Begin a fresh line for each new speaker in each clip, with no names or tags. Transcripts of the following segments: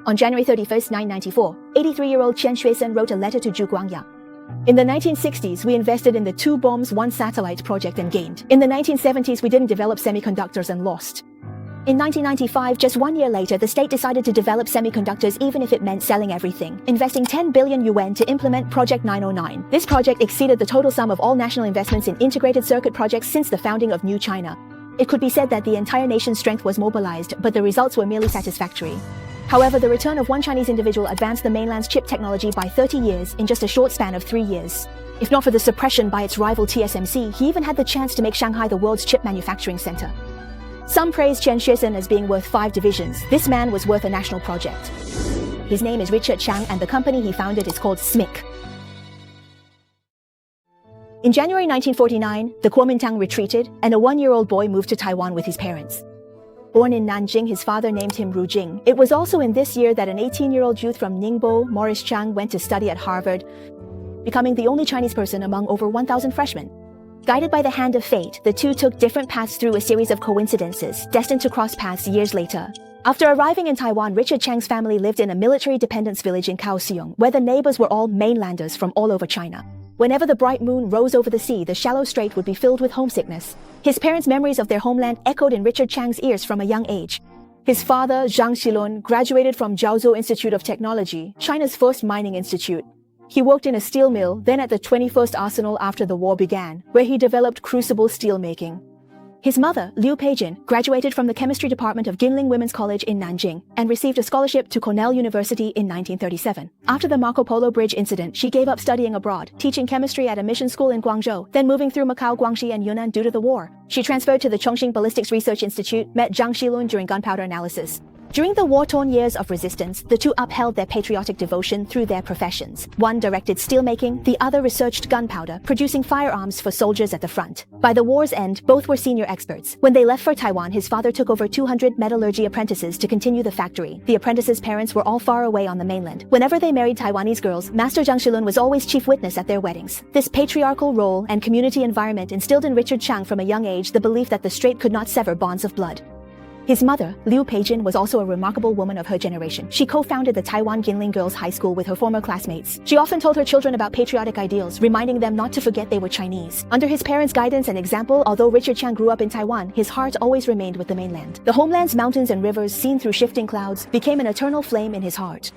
On January 31, 1994, 83-year-old Chen Xuesen wrote a letter to Zhu Guangya. In the 1960s, we invested in the 2 bombs, 1 satellite project and gained. In the 1970s, we didn't develop semiconductors and lost. In 1995, just 1 year later, the state decided to develop semiconductors even if it meant selling everything, investing 10 billion yuan to implement Project 909. This project exceeded the total sum of all national investments in integrated circuit projects since the founding of New China. It could be said that the entire nation's strength was mobilized, but the results were merely satisfactory. However, the return of one Chinese individual advanced the mainland's chip technology by 30 years in just a short span of 3 years. If not for the suppression by its rival TSMC, he even had the chance to make Shanghai the world's chip manufacturing center. Some praise Chen Xuesen as being worth 5 divisions. This man was worth a national project. His name is Richard Chang, and the company he founded is called SMIC. In January 1949, the Kuomintang retreated, and a 1-year-old boy moved to Taiwan with his parents. Born in Nanjing, his father named him Ru Jing. It was also in this year that an 18-year-old youth from Ningbo, Morris Chang, went to study at Harvard, becoming the only Chinese person among over 1,000 freshmen. Guided by the hand of fate, the two took different paths through a series of coincidences, destined to cross paths years later. After arriving in Taiwan, Richard Chang's family lived in a military dependence village in Kaohsiung, where the neighbors were all mainlanders from all over China. Whenever the bright moon rose over the sea, the shallow strait would be filled with homesickness. His parents' memories of their homeland echoed in Richard Chang's ears from a young age. His father, Zhang Xilun, graduated from Jiaozhou Institute of Technology, China's first mining institute. He worked in a steel mill, then at the 21st Arsenal after the war began, where he developed crucible steel making. His mother, Liu Peijin, graduated from the chemistry department of Ginling Women's College in Nanjing and received a scholarship to Cornell University in 1937. After the Marco Polo Bridge incident, she gave up studying abroad, teaching chemistry at a mission school in Guangzhou, then moving through Macau, Guangxi, and Yunnan due to the war. She transferred to the Chongqing Ballistics Research Institute, met Zhang Xilun during gunpowder analysis. During the war-torn years of resistance, the two upheld their patriotic devotion through their professions. One directed steelmaking, the other researched gunpowder, producing firearms for soldiers at the front. By the war's end, both were senior experts. When they left for Taiwan, his father took over 200 metallurgy apprentices to continue the factory. The apprentices' parents were all far away on the mainland. Whenever they married Taiwanese girls, Master Zhang Xilun was always chief witness at their weddings. This patriarchal role and community environment instilled in Richard Chang from a young age the belief that the strait could not sever bonds of blood. His mother, Liu Peijin, was also a remarkable woman of her generation. She co-founded the Taiwan Ginling Girls High School with her former classmates. She often told her children about patriotic ideals, reminding them not to forget they were Chinese. Under his parents' guidance and example, although Richard Chang grew up in Taiwan, his heart always remained with the mainland. The homeland's mountains and rivers, seen through shifting clouds, became an eternal flame in his heart.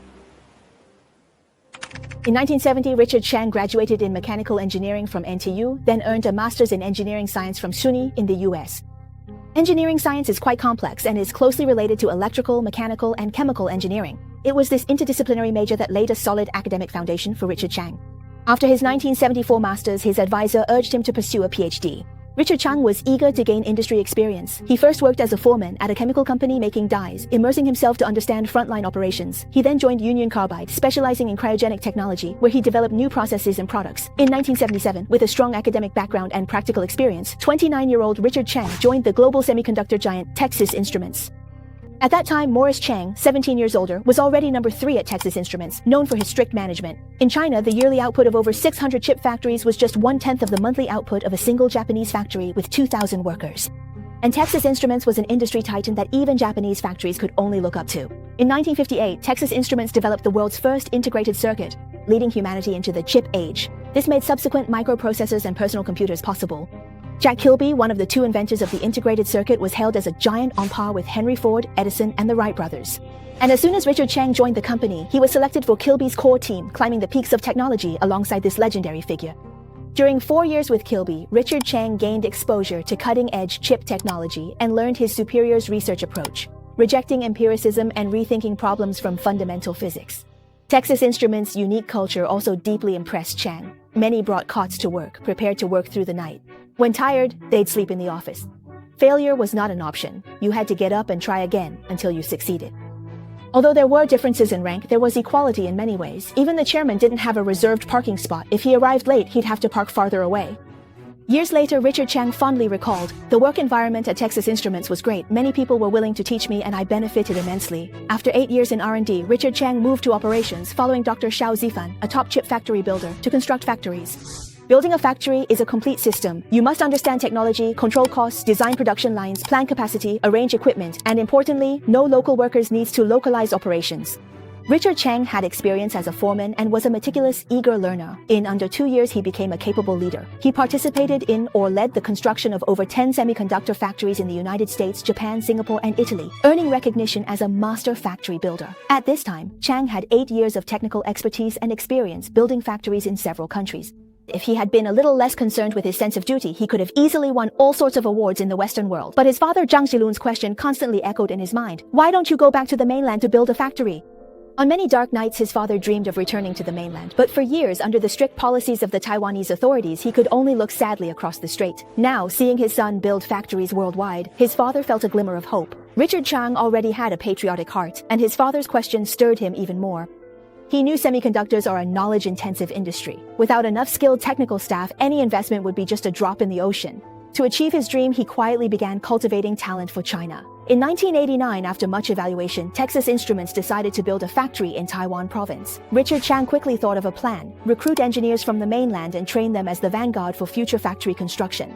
In 1970, Richard Chang graduated in mechanical engineering from NTU, then earned a master's in engineering science from SUNY in the US. Engineering science is quite complex and is closely related to electrical, mechanical, and chemical engineering. It was this interdisciplinary major that laid a solid academic foundation for Richard Chang. After his 1974 master's, his advisor urged him to pursue a PhD. Richard Chang was eager to gain industry experience. He first worked as a foreman at a chemical company making dyes, immersing himself to understand frontline operations. He then joined Union Carbide, specializing in cryogenic technology, where he developed new processes and products. In 1977, with a strong academic background and practical experience, 29-year-old Richard Chang joined the global semiconductor giant Texas Instruments. At that time, Morris Chang, 17 years older, was already number 3 at Texas Instruments, known for his strict management. In China, the yearly output of over 600 chip factories was just 1/10 of the monthly output of a single Japanese factory with 2,000 workers. And Texas Instruments was an industry titan that even Japanese factories could only look up to. In 1958, Texas Instruments developed the world's first integrated circuit, leading humanity into the chip age. This made subsequent microprocessors and personal computers possible. Jack Kilby, one of the 2 inventors of the integrated circuit, was hailed as a giant on par with Henry Ford, Edison, and the Wright brothers. And as soon as Richard Chang joined the company, he was selected for Kilby's core team, climbing the peaks of technology alongside this legendary figure. During 4 years with Kilby, Richard Chang gained exposure to cutting-edge chip technology and learned his superior's research approach, rejecting empiricism and rethinking problems from fundamental physics. Texas Instruments' unique culture also deeply impressed Chang. Many brought cots to work, prepared to work through the night. When tired, they'd sleep in the office. Failure was not an option. You had to get up and try again until you succeeded. Although there were differences in rank, there was equality in many ways. Even the chairman didn't have a reserved parking spot. If he arrived late, he'd have to park farther away. Years later, Richard Chang fondly recalled, "The work environment at Texas Instruments was great. Many people were willing to teach me and I benefited immensely." After 8 years in R&D, Richard Chang moved to operations, following Dr. Xiao Zifan, a top chip factory builder, to construct factories. Building a factory is a complete system. You must understand technology, control costs, design production lines, plan capacity, arrange equipment, and importantly, no local workers needs to localize operations. Richard Chang had experience as a foreman and was a meticulous, eager learner. In under 2 years, he became a capable leader. He participated in or led the construction of over 10 semiconductor factories in the United States, Japan, Singapore, and Italy, earning recognition as a master factory builder. At this time, Chang had 8 years of technical expertise and experience building factories in several countries. If he had been a little less concerned with his sense of duty, he could have easily won all sorts of awards in the Western world. But his father Zhang Xilun's question constantly echoed in his mind. Why don't you go back to the mainland to build a factory? On many dark nights, his father dreamed of returning to the mainland. But for years, under the strict policies of the Taiwanese authorities, he could only look sadly across the strait. Now, seeing his son build factories worldwide, his father felt a glimmer of hope. Richard Chang already had a patriotic heart, and his father's question stirred him even more. He knew semiconductors are a knowledge-intensive industry. Without enough skilled technical staff, any investment would be just a drop in the ocean. To achieve his dream, he quietly began cultivating talent for China. In 1989, after much evaluation, Texas Instruments decided to build a factory in Taiwan province. Richard Chang quickly thought of a plan: recruit engineers from the mainland and train them as the vanguard for future factory construction.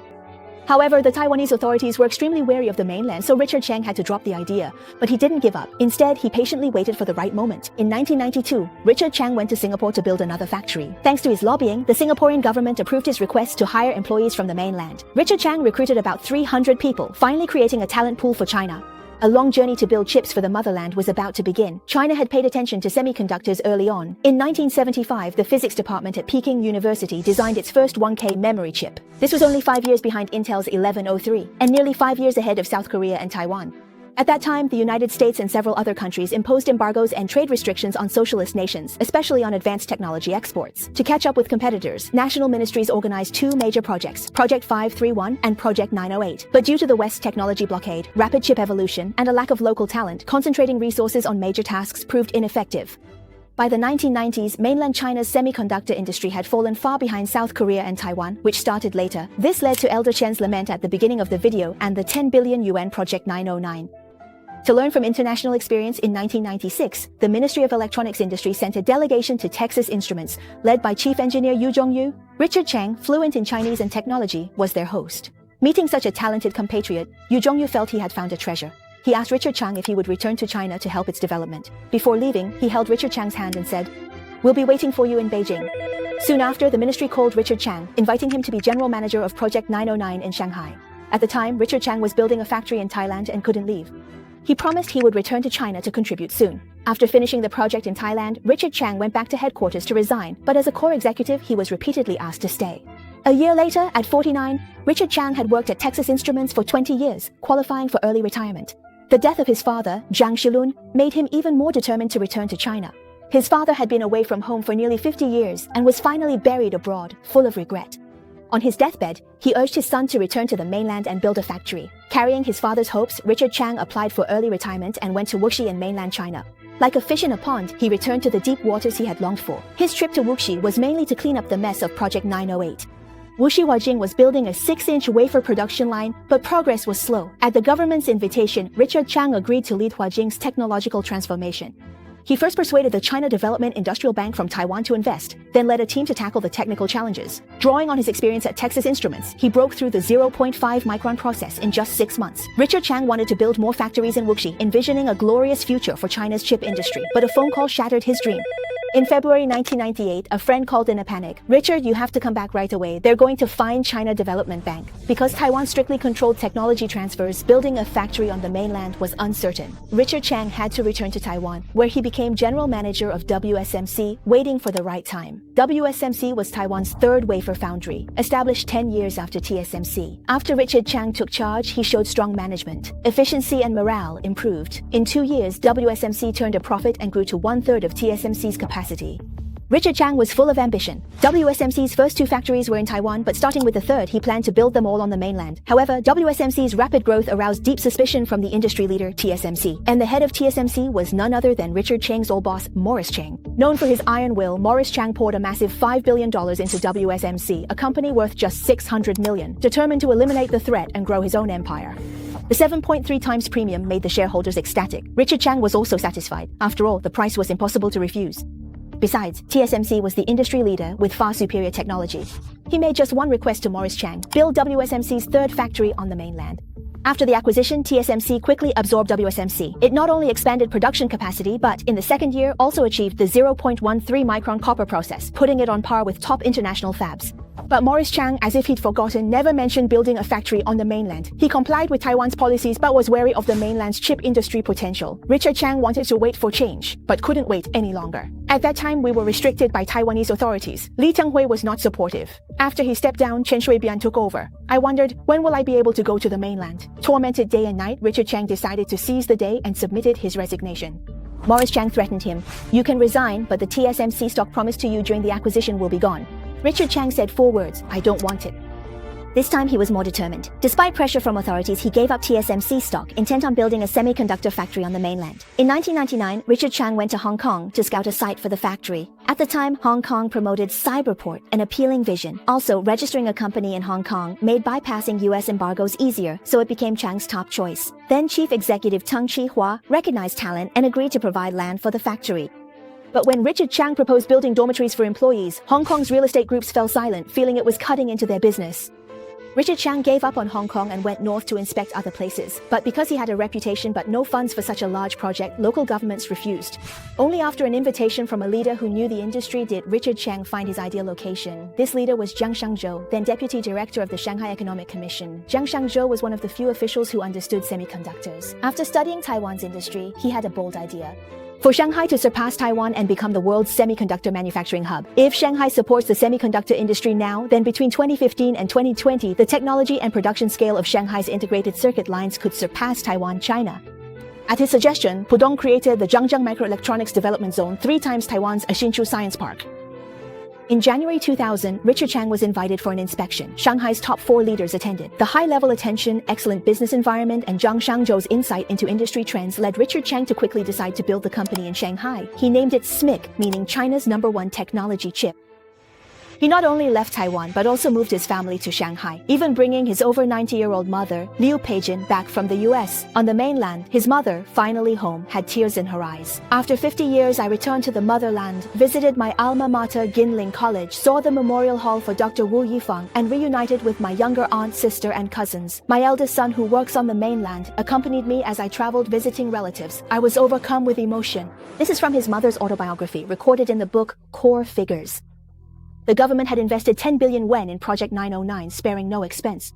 However, the Taiwanese authorities were extremely wary of the mainland, so Richard Chang had to drop the idea. But he didn't give up. Instead, he patiently waited for the right moment. In 1992, Richard Chang went to Singapore to build another factory. Thanks to his lobbying, the Singaporean government approved his request to hire employees from the mainland. Richard Chang recruited about 300 people, finally creating a talent pool for China. A long journey to build chips for the motherland was about to begin. China had paid attention to semiconductors early on. In 1975, the physics department at Peking University designed its first 1K memory chip. This was only 5 years behind Intel's 1103, and nearly 5 years ahead of South Korea and Taiwan. At that time, the United States and several other countries imposed embargoes and trade restrictions on socialist nations, especially on advanced technology exports. To catch up with competitors, national ministries organized 2 major projects, Project 531 and Project 908. But due to the West's technology blockade, rapid chip evolution, and a lack of local talent, concentrating resources on major tasks proved ineffective. By the 1990s, mainland China's semiconductor industry had fallen far behind South Korea and Taiwan, which started later. This led to Elder Chen's lament at the beginning of the video and the 10 billion yuan Project 909. To learn from international experience, in 1996, the Ministry of Electronics Industry sent a delegation to Texas Instruments, led by Chief Engineer Yu Zhongyu. Richard Chang, fluent in Chinese and technology, was their host. Meeting such a talented compatriot, Yu Zhongyu felt he had found a treasure. He asked Richard Chang if he would return to China to help its development. Before leaving, he held Richard Chang's hand and said, "We'll be waiting for you in Beijing." Soon after, the ministry called Richard Chang, inviting him to be general manager of Project 909 in Shanghai. At the time, Richard Chang was building a factory in Thailand and couldn't leave. He promised he would return to China to contribute soon. After finishing the project in Thailand, Richard Chang went back to headquarters to resign, but as a core executive, he was repeatedly asked to stay. A year later, at 49, Richard Chang had worked at Texas Instruments for 20 years, qualifying for early retirement. The death of his father, Zhang Xilun, made him even more determined to return to China. His father had been away from home for nearly 50 years and was finally buried abroad, full of regret. On his deathbed, he urged his son to return to the mainland and build a factory. Carrying his father's hopes, Richard Chang applied for early retirement and went to Wuxi in mainland China. Like a fish in a pond, he returned to the deep waters he had longed for. His trip to Wuxi was mainly to clean up the mess of Project 908. Wuxi Huajing was building a 6-inch wafer production line, but progress was slow. At the government's invitation, Richard Chang agreed to lead Huajing's technological transformation. He first persuaded the China Development Industrial Bank from Taiwan to invest, then led a team to tackle the technical challenges. Drawing on his experience at Texas Instruments, he broke through the 0.5 micron process in just 6 months. Richard Chang wanted to build more factories in Wuxi, envisioning a glorious future for China's chip industry, but a phone call shattered his dream. In February 1998, a friend called in a panic. "Richard, you have to come back right away. They're going to fine China Development Bank." Because Taiwan strictly controlled technology transfers, building a factory on the mainland was uncertain. Richard Chang had to return to Taiwan, where he became general manager of WSMC, waiting for the right time. WSMC was Taiwan's third wafer foundry, established 10 years after TSMC. After Richard Chang took charge, he showed strong management. Efficiency and morale improved. In 2 years, WSMC turned a profit and grew to 1/3 of TSMC's capacity. Richard Chang was full of ambition. WSMC's first 2 factories were in Taiwan, but starting with the third, he planned to build them all on the mainland. However, WSMC's rapid growth aroused deep suspicion from the industry leader, TSMC. And the head of TSMC was none other than Richard Chang's old boss, Morris Chang. Known for his iron will, Morris Chang poured a massive $5 billion into WSMC, a company worth just $600 million, determined to eliminate the threat and grow his own empire. The 7.3 times premium made the shareholders ecstatic. Richard Chang was also satisfied. After all, the price was impossible to refuse. Besides, TSMC was the industry leader with far superior technology. He made just one request to Morris Chang: build WSMC's third factory on the mainland. After the acquisition, TSMC quickly absorbed WSMC. It not only expanded production capacity, but in the second year also achieved the 0.13 micron copper process, putting it on par with top international fabs. But Morris Chang, as if he'd forgotten, never mentioned building a factory on the mainland. He complied with Taiwan's policies but was wary of the mainland's chip industry potential. Richard Chang wanted to wait for change, but couldn't wait any longer. At that time, we were restricted by Taiwanese authorities. Li Tenghui was not supportive. After he stepped down, Chen Shui-bian took over. I wondered, when will I be able to go to the mainland? Tormented day and night, Richard Chang decided to seize the day and submitted his resignation. Morris Chang threatened him. You can resign, but the TSMC stock promised to you during the acquisition will be gone. Richard Chang said 4 words, I don't want it. This time he was more determined. Despite pressure from authorities, he gave up TSMC stock, intent on building a semiconductor factory on the mainland. In 1999, Richard Chang went to Hong Kong to scout a site for the factory. At the time, Hong Kong promoted Cyberport, an appealing vision. Also, registering a company in Hong Kong made bypassing US embargoes easier, so it became Chang's top choice. Then Chief Executive Tung Chi-hua recognized talent and agreed to provide land for the factory. But when Richard Chang proposed building dormitories for employees, Hong Kong's real estate groups fell silent, feeling it was cutting into their business. Richard Chang gave up on Hong Kong and went north to inspect other places. But because he had a reputation but no funds for such a large project, local governments refused. Only after an invitation from a leader who knew the industry did Richard Chang find his ideal location. This leader was Jiang Shangzhou, then deputy director of the Shanghai Economic Commission. Jiang Shangzhou was one of the few officials who understood semiconductors. After studying Taiwan's industry, he had a bold idea. For Shanghai to surpass Taiwan and become the world's semiconductor manufacturing hub. If Shanghai supports the semiconductor industry now, then between 2015 and 2020, the technology and production scale of Shanghai's integrated circuit lines could surpass Taiwan, China. At his suggestion, Pudong created the Zhangjiang Microelectronics Development Zone, 3 times Taiwan's Hsinchu Science Park. In January 2000, Richard Chang was invited for an inspection. Shanghai's top 4 leaders attended. The high-level attention, excellent business environment, and Jiang Shangzhou's insight into industry trends led Richard Chang to quickly decide to build the company in Shanghai. He named it SMIC, meaning China's #1 technology chip. He not only left Taiwan, but also moved his family to Shanghai, even bringing his over 90-year-old mother, Liu Peijin, back from the US. On the mainland, his mother, finally home, had tears in her eyes. After 50 years, I returned to the motherland, visited my alma mater, Ginling College, saw the memorial hall for Dr. Wu Yifang, and reunited with my younger aunt, sister, and cousins. My eldest son, who works on the mainland, accompanied me as I traveled visiting relatives. I was overcome with emotion. This is from his mother's autobiography, recorded in the book Core Figures. The government had invested 10 billion yuan in Project 909, sparing no expense.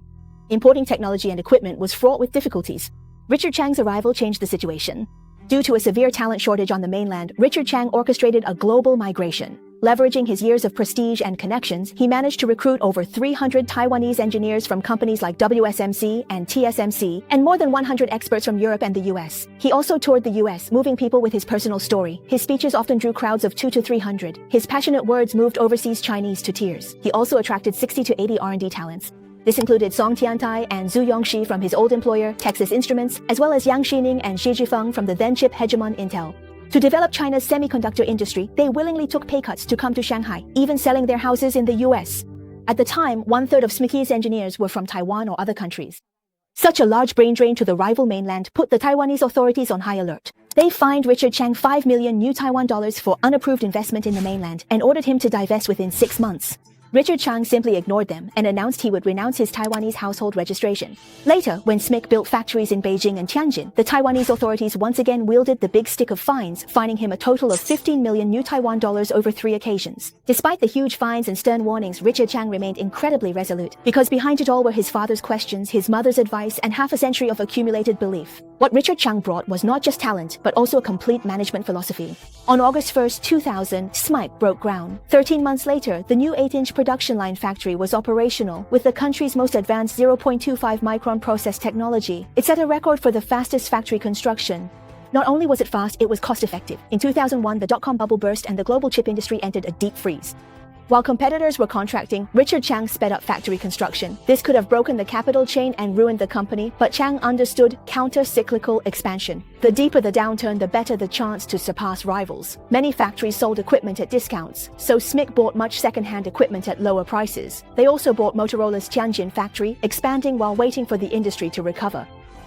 Importing technology and equipment was fraught with difficulties. Richard Chang's arrival changed the situation. Due to a severe talent shortage on the mainland, Richard Chang orchestrated a global migration. Leveraging his years of prestige and connections, he managed to recruit over 300 Taiwanese engineers from companies like WSMC and TSMC, and more than 100 experts from Europe and the US. He also toured the US, moving people with his personal story. His speeches often drew crowds of 200 to 300. His passionate words moved overseas Chinese to tears. He also attracted 60 to 80 R&D talents. This included Song Tiantai and Zhu Yongxi from his old employer, Texas Instruments, as well as Yang Xining and Xi Zhifeng from the then-chip hegemon Intel. To develop China's semiconductor industry, they willingly took pay cuts to come to Shanghai, even selling their houses in the US. At the time, 1/3 of SMIC's engineers were from Taiwan or other countries. Such a large brain drain to the rival mainland put the Taiwanese authorities on high alert. They fined Richard Chang 5 million new Taiwan dollars for unapproved investment in the mainland and ordered him to divest within 6 months. Richard Chang simply ignored them and announced he would renounce his Taiwanese household registration. Later, when SMIC built factories in Beijing and Tianjin, the Taiwanese authorities once again wielded the big stick of fines, fining him a total of 15 million new Taiwan dollars over 3 occasions. Despite the huge fines and stern warnings, Richard Chang remained incredibly resolute, because behind it all were his father's questions, his mother's advice, and half a century of accumulated belief. What Richard Chang brought was not just talent, but also a complete management philosophy. On August 1st, 2000, SMIC broke ground. 13 months later, the new 8-inch production line factory was operational, with the country's most advanced 0.25 micron process technology. It set a record for the fastest factory construction. Not only was it fast, it was cost-effective. In 2001, the dot-com bubble burst and the global chip industry entered a deep freeze. While competitors were contracting, Richard Chang sped up factory construction. This could have broken the capital chain and ruined the company, but Chang understood counter-cyclical expansion. The deeper the downturn, the better the chance to surpass rivals. Many factories sold equipment at discounts, so SMIC bought much second-hand equipment at lower prices. They also bought Motorola's Tianjin factory, expanding while waiting for the industry to recover.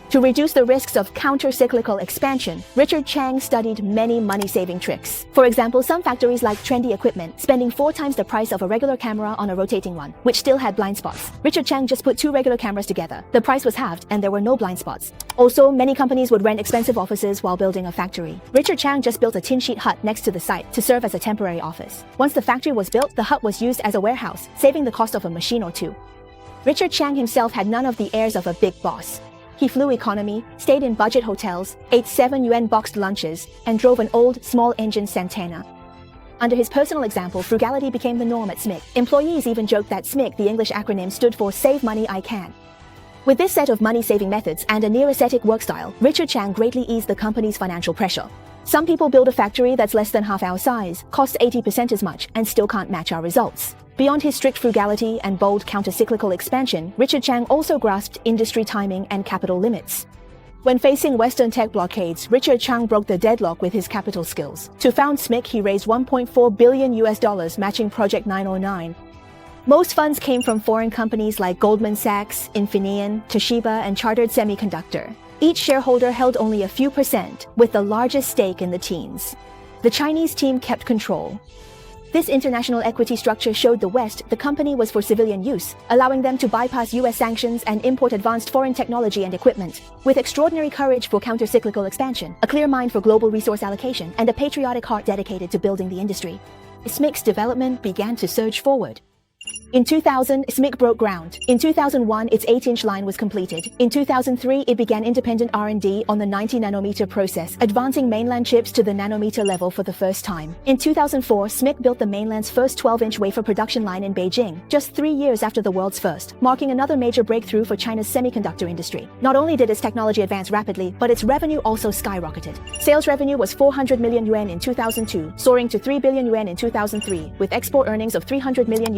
To reduce the risks of counter-cyclical expansion, Richard Chang studied many money-saving tricks. For example, some factories liked trendy equipment, spending 4 times the price of a regular camera on a rotating one, which still had blind spots. Richard Chang just put 2 regular cameras together. The price was halved, and there were no blind spots. Also, many companies would rent expensive offices while building a factory. Richard Chang just built a tin sheet hut next to the site to serve as a temporary office. Once the factory was built, the hut was used as a warehouse, saving the cost of a machine or two. Richard Chang himself had none of the airs of a big boss. He flew economy, stayed in budget hotels, ate 7 yuan boxed lunches, and drove an old, small-engine Santana. Under his personal example, frugality became the norm at SMIC. Employees even joked that SMIC, the English acronym, stood for Save Money I Can. With this set of money-saving methods and a near-ascetic work style, Richard Chang greatly eased the company's financial pressure. Some people build a factory that's less than half our size, costs 80% as much, and still can't match our results. Beyond his strict frugality and bold counter-cyclical expansion, Richard Chang also grasped industry timing and capital limits. When facing Western tech blockades, Richard Chang broke the deadlock with his capital skills. To found SMIC, he raised $1.4 billion, matching Project 909. Most funds came from foreign companies like Goldman Sachs, Infineon, Toshiba, and Chartered Semiconductor. Each shareholder held only a few percent, with the largest stake in the teens. The Chinese team kept control. This international equity structure showed the West the company was for civilian use, allowing them to bypass US sanctions and import advanced foreign technology and equipment. With extraordinary courage for counter-cyclical expansion, a clear mind for global resource allocation, and a patriotic heart dedicated to building the industry, SMIC's development began to surge forward. In 2000, SMIC broke ground. In 2001, its 8-inch line was completed. In 2003, it began independent R&D on the 90-nanometer process, advancing mainland chips to the nanometer level for the first time. In 2004, SMIC built the mainland's first 12-inch wafer production line in Beijing, just 3 years after the world's first, marking another major breakthrough for China's semiconductor industry. Not only did its technology advance rapidly, but its revenue also skyrocketed. Sales revenue was 400 million yuan in 2002, soaring to 3 billion yuan in 2003, with export earnings of $300 million.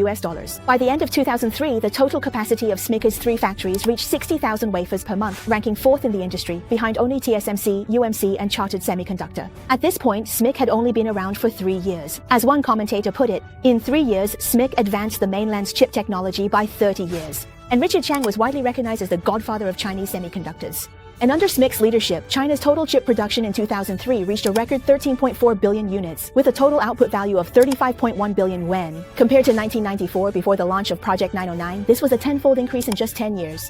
By the end of 2003, the total capacity of SMIC's 3 factories reached 60,000 wafers per month, ranking 4th in the industry, behind only TSMC, UMC, and Chartered Semiconductor. At this point, SMIC had only been around for 3 years. As one commentator put it, in 3 years, SMIC advanced the mainland's chip technology by 30 years. And Richard Chang was widely recognized as the godfather of Chinese semiconductors. And under SMIC's leadership, China's total chip production in 2003 reached a record 13.4 billion units, with a total output value of 35.1 billion yuan. Compared to 1994, before the launch of Project 909, this was a tenfold increase in just 10 years.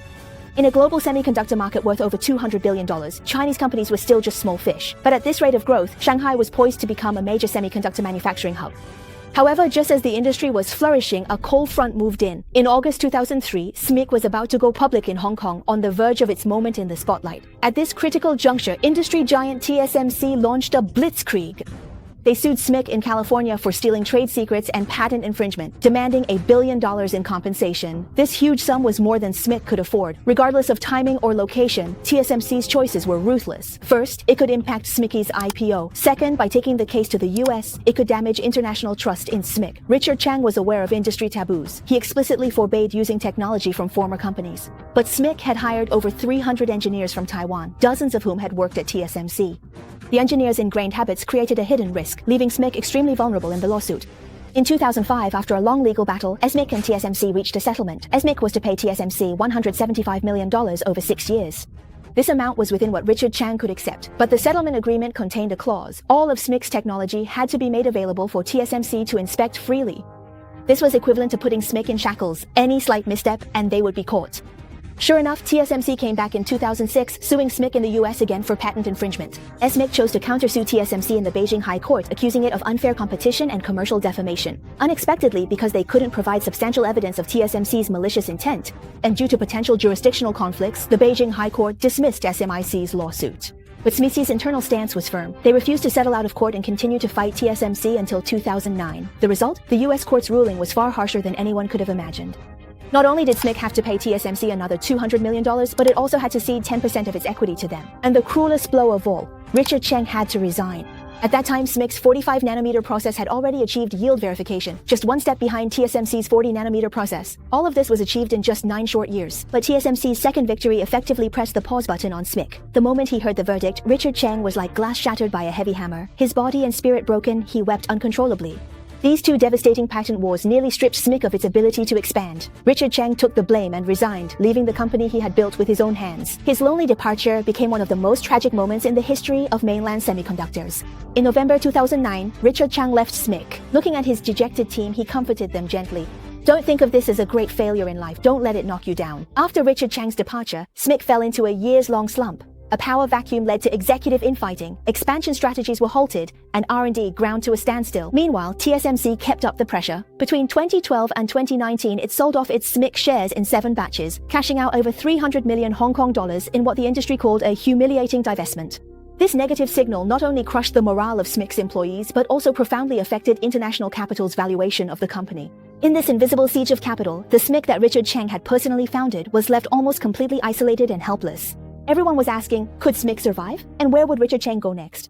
In a global semiconductor market worth over $200 billion, Chinese companies were still just small fish. But at this rate of growth, Shanghai was poised to become a major semiconductor manufacturing hub. However, just as the industry was flourishing, a cold front moved in. In August 2003, SMIC was about to go public in Hong Kong, on the verge of its moment in the spotlight. At this critical juncture, industry giant TSMC launched a blitzkrieg. They sued SMIC in California for stealing trade secrets and patent infringement, demanding $1 billion in compensation. This huge sum was more than SMIC could afford. Regardless of timing or location, TSMC's choices were ruthless. First, it could impact SMIC's IPO. Second, by taking the case to the US, it could damage international trust in SMIC. Richard Chang was aware of industry taboos. He explicitly forbade using technology from former companies. But SMIC had hired over 300 engineers from Taiwan, dozens of whom had worked at TSMC. The engineers' ingrained habits created a hidden risk, leaving SMIC extremely vulnerable in the lawsuit. In 2005, after a long legal battle, SMIC and TSMC reached a settlement. SMIC was to pay TSMC $175 million over 6 years. This amount was within what Richard Chang could accept, but the settlement agreement contained a clause. All of SMIC's technology had to be made available for TSMC to inspect freely. This was equivalent to putting SMIC in shackles. Any slight misstep, and they would be caught. Sure enough, TSMC came back in 2006, suing SMIC in the US again for patent infringement. SMIC chose to countersue TSMC in the Beijing High Court, accusing it of unfair competition and commercial defamation. Unexpectedly, because they couldn't provide substantial evidence of TSMC's malicious intent, and due to potential jurisdictional conflicts, the Beijing High Court dismissed SMIC's lawsuit. But SMIC's internal stance was firm. They refused to settle out of court and continued to fight TSMC until 2009. The result? The US court's ruling was far harsher than anyone could have imagined. Not only did SMIC have to pay TSMC another $200 million, but it also had to cede 10% of its equity to them. And the cruelest blow of all, Richard Chang had to resign. At that time, SMIC's 45-nanometer process had already achieved yield verification, just one step behind TSMC's 40-nanometer process. All of this was achieved in just 9 short years. But TSMC's second victory effectively pressed the pause button on SMIC. The moment he heard the verdict, Richard Chang was like glass shattered by a heavy hammer. His body and spirit broken, he wept uncontrollably. These two devastating patent wars nearly stripped SMIC of its ability to expand. Richard Chang took the blame and resigned, leaving the company he had built with his own hands. His lonely departure became one of the most tragic moments in the history of mainland semiconductors. In November 2009, Richard Chang left SMIC. Looking at his dejected team, he comforted them gently. Don't think of this as a great failure in life. Don't let it knock you down. After Richard Chang's departure, SMIC fell into a years-long slump. A power vacuum led to executive infighting, expansion strategies were halted, and R&D ground to a standstill. Meanwhile, TSMC kept up the pressure. Between 2012 and 2019, it sold off its SMIC shares in 7 batches, cashing out over 300 million Hong Kong dollars in what the industry called a humiliating divestment. This negative signal not only crushed the morale of SMIC's employees, but also profoundly affected international capital's valuation of the company. In this invisible siege of capital, the SMIC that Richard Chang had personally founded was left almost completely isolated and helpless. Everyone was asking, could SMIC survive? And where would Richard Chang go next?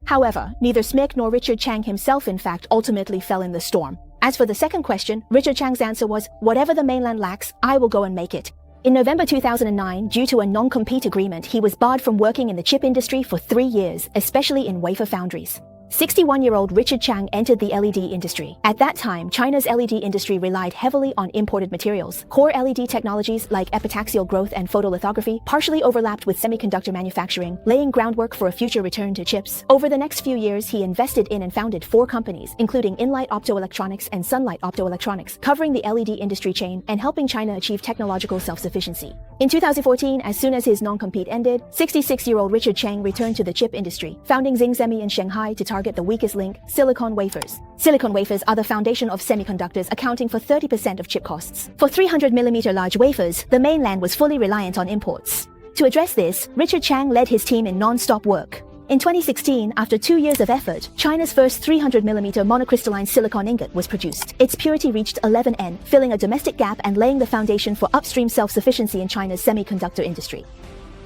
However, neither SMIC nor Richard Chang himself in fact ultimately fell in the storm. As for the second question, Richard Chang's answer was, whatever the mainland lacks, I will go and make it. In November 2009, due to a non-compete agreement, he was barred from working in the chip industry for 3 years, especially in wafer foundries. 61-year-old Richard Chang entered the LED industry. At that time, China's LED industry relied heavily on imported materials. Core LED technologies like epitaxial growth and photolithography partially overlapped with semiconductor manufacturing, laying groundwork for a future return to chips. Over the next few years, he invested in and founded 4 companies, including InLight Optoelectronics and Sunlight Optoelectronics, covering the LED industry chain and helping China achieve technological self-sufficiency. In 2014, as soon as his non-compete ended, 66-year-old Richard Chang returned to the chip industry, founding Xing in Shanghai to target the weakest link, silicon wafers. Silicon wafers are the foundation of semiconductors, accounting for 30% of chip costs. For 300mm large wafers, the mainland was fully reliant on imports. To address this, Richard Chang led his team in non-stop work. In 2016, after 2 years of effort, China's first 300mm monocrystalline silicon ingot was produced. Its purity reached 11N, filling a domestic gap and laying the foundation for upstream self-sufficiency in China's semiconductor industry.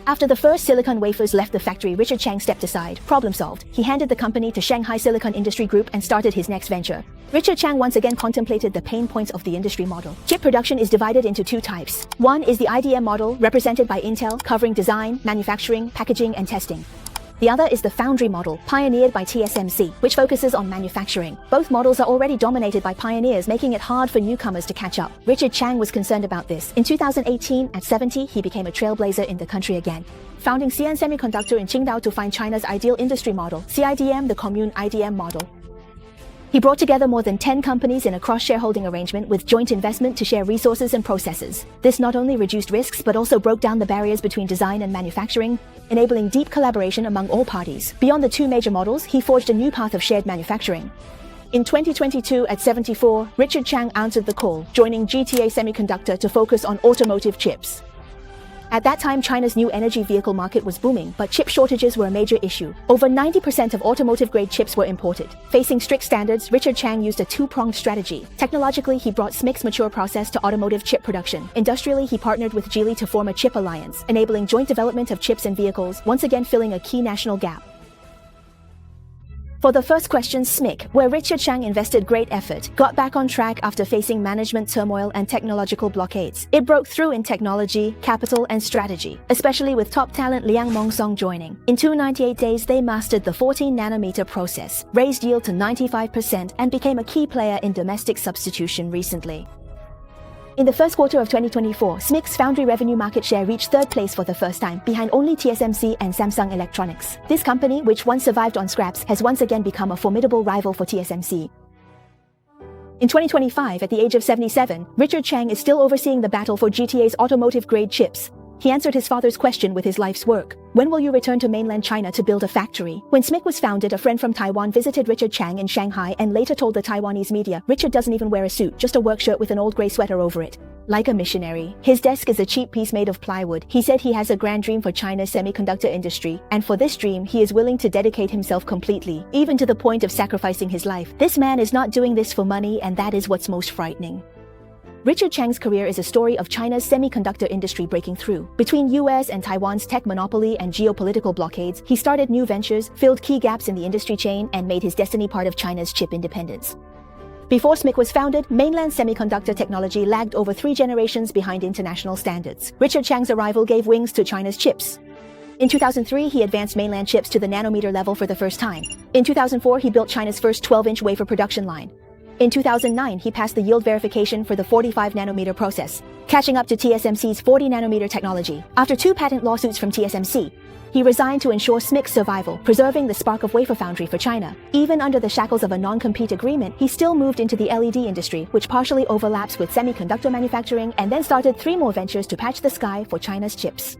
After the first silicon wafers left the factory, Richard Chang stepped aside. Problem solved. He handed the company to Shanghai Silicon Industry Group and started his next venture. Richard Chang once again contemplated the pain points of the industry model. Chip production is divided into 2 types. One is the IDM model, represented by Intel, covering design, manufacturing, packaging, and testing. The other is the foundry model, pioneered by TSMC, which focuses on manufacturing. Both models are already dominated by pioneers, making it hard for newcomers to catch up. Richard Chang was concerned about this. In 2018, at 70, he became a trailblazer in the country again, founding Xi'an Semiconductor in Qingdao to find China's ideal industry model, CIDM, the commune IDM model. He brought together more than 10 companies in a cross-shareholding arrangement with joint investment to share resources and processes. This not only reduced risks but also broke down the barriers between design and manufacturing, enabling deep collaboration among all parties. Beyond the 2 major models, he forged a new path of shared manufacturing. In 2022, at 74, Richard Chang answered the call, joining GTA Semiconductor to focus on automotive chips. At that time, China's new energy vehicle market was booming, but chip shortages were a major issue. Over 90% of automotive-grade chips were imported. Facing strict standards, Richard Chang used a 2-pronged strategy. Technologically, he brought SMIC's mature process to automotive chip production. Industrially, he partnered with Geely to form a chip alliance, enabling joint development of chips and vehicles, once again filling a key national gap. For the first question, SMIC, where Richard Chang invested great effort, got back on track after facing management turmoil and technological blockades. It broke through in technology, capital, and strategy, especially with top talent Liang Mongsong joining. In 298 days, they mastered the 14nm process, raised yield to 95%, and became a key player in domestic substitution recently. In the first quarter of 2024, SMIC's foundry revenue market share reached 3rd place for the first time, behind only TSMC and Samsung Electronics. This company, which once survived on scraps, has once again become a formidable rival for TSMC. In 2025, at the age of 77, Richard Chang is still overseeing the battle for GTA's automotive-grade chips. He answered his father's question with his life's work. When will you return to mainland China to build a factory? When SMIC was founded, a friend from Taiwan visited Richard Chang in Shanghai and later told the Taiwanese media, Richard doesn't even wear a suit, just a work shirt with an old grey sweater over it. Like a missionary. His desk is a cheap piece made of plywood. He said he has a grand dream for China's semiconductor industry, and for this dream, he is willing to dedicate himself completely, even to the point of sacrificing his life. This man is not doing this for money, and that is what's most frightening. Richard Chang's career is a story of China's semiconductor industry breaking through. Between US and Taiwan's tech monopoly and geopolitical blockades, he started new ventures, filled key gaps in the industry chain, and made his destiny part of China's chip independence. Before SMIC was founded, mainland semiconductor technology lagged over 3 generations behind international standards. Richard Chang's arrival gave wings to China's chips. In 2003, he advanced mainland chips to the nanometer level for the first time. In 2004, he built China's first 12-inch wafer production line. In 2009, he passed the yield verification for the 45-nanometer process, catching up to TSMC's 40-nanometer technology. After 2 patent lawsuits from TSMC, he resigned to ensure SMIC's survival, preserving the spark of wafer foundry for China. Even under the shackles of a non-compete agreement, he still moved into the LED industry, which partially overlaps with semiconductor manufacturing, and then started 3 more ventures to patch the sky for China's chips.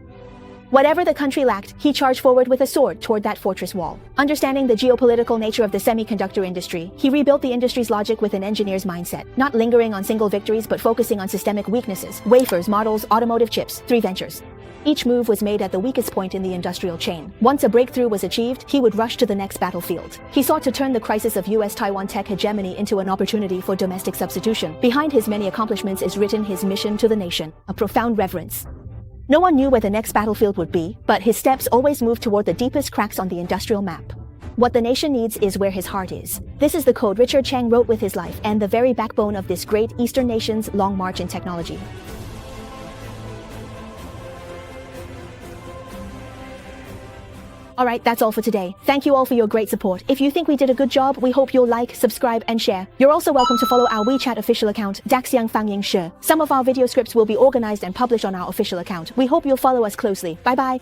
Whatever the country lacked, he charged forward with a sword toward that fortress wall. Understanding the geopolitical nature of the semiconductor industry, he rebuilt the industry's logic with an engineer's mindset, not lingering on single victories but focusing on systemic weaknesses: wafers, models, automotive chips, 3 ventures. Each move was made at the weakest point in the industrial chain. Once a breakthrough was achieved, he would rush to the next battlefield. He sought to turn the crisis of US-Taiwan tech hegemony into an opportunity for domestic substitution. Behind his many accomplishments is written his mission to the nation, a profound reverence. No one knew where the next battlefield would be, but his steps always moved toward the deepest cracks on the industrial map. What the nation needs is where his heart is. This is the code Richard Chang wrote with his life and the very backbone of this great Eastern nation's long march in technology. Alright, that's all for today. Thank you all for your great support. If you think we did a good job, we hope you'll like, subscribe, and share. You're also welcome to follow our WeChat official account, Daxiang Fangying Shi. Some of our video scripts will be organized and published on our official account. We hope you'll follow us closely. Bye bye.